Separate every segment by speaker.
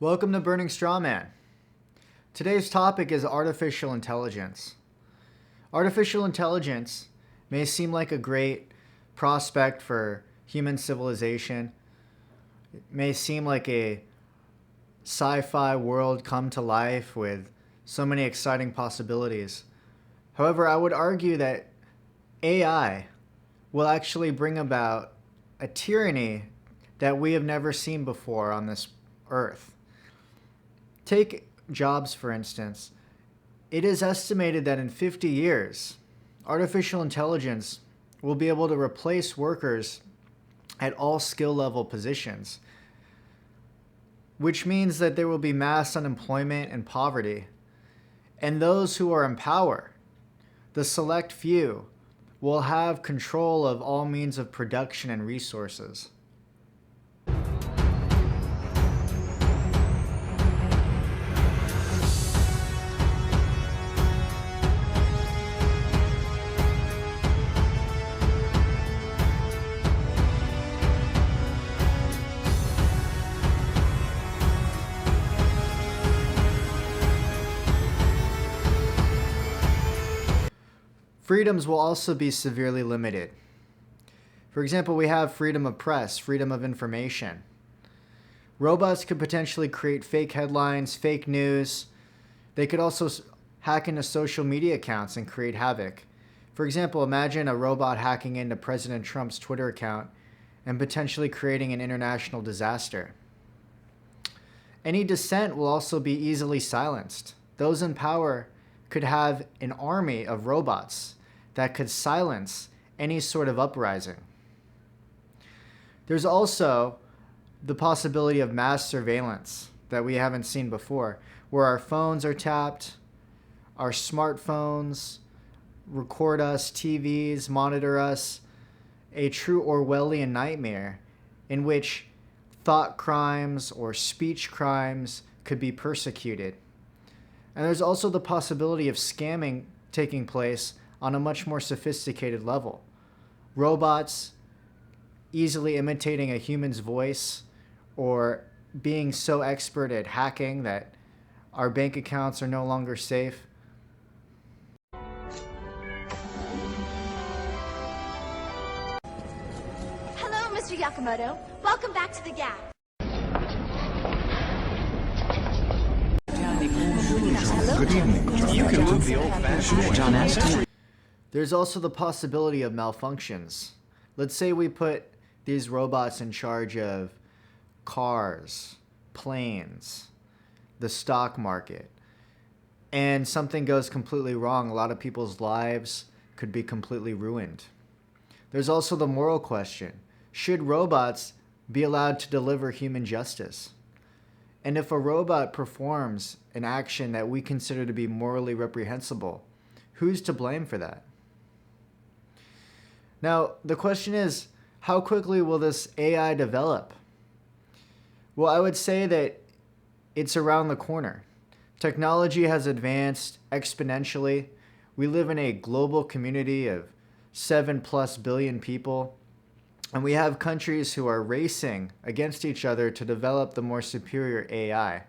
Speaker 1: Welcome to Burning Straw Man. Today's topic is artificial intelligence. Artificial intelligence may seem like a great prospect for human civilization. It may seem like a sci-fi world come to life with so many exciting possibilities. However, I would argue that AI will actually bring about a tyranny that we have never seen before on this earth. Take jobs, for instance. It is estimated that in 50 years, artificial intelligence will be able to replace workers at all skill level positions, which means that there will be mass unemployment and poverty. And those who are in power, the select few, will have control of all means of production and resources. Freedoms will also be severely limited. For example, we have freedom of press, freedom of information. Robots could potentially create fake headlines, fake news. They could also hack into social media accounts and create havoc. For example, imagine a robot hacking into President Trump's Twitter account and potentially creating an international disaster. Any dissent will also be easily silenced. Those in power could have an army of robots that could silence any sort of uprising. There's also the possibility of mass surveillance that we haven't seen before, where our phones are tapped, our smartphones record us, TVs monitor us, a true Orwellian nightmare in which thought crimes or speech crimes could be persecuted. And there's also the possibility of scamming taking place on a much more sophisticated level. Robots easily imitating a human's voice or being so expert at hacking that our bank accounts are no longer safe.
Speaker 2: Hello, Mr. Yakamoto. Welcome back to the Gap.
Speaker 3: Good evening. You can move the old-fashioned John Aston.
Speaker 1: There's also the possibility of malfunctions. Let's say we put these robots in charge of cars, planes, the stock market, and something goes completely wrong. A lot of people's lives could be completely ruined. There's also the moral question. Should robots be allowed to deliver human justice? And if a robot performs an action that we consider to be morally reprehensible, who's to blame for that? Now, the question is, how quickly will this AI develop? Well, I would say that it's around the corner. Technology has advanced exponentially. We live in a global community of 7+ billion people. And we have countries who are racing against each other to develop the more superior AI.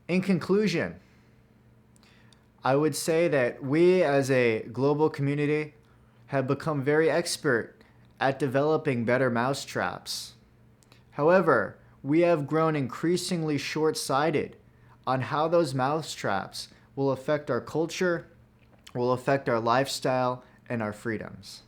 Speaker 1: In conclusion, I would say that we as a global community have become very expert at developing better mousetraps. However, we have grown increasingly short-sighted on how those mousetraps will affect our culture, will affect our lifestyle, and our freedoms.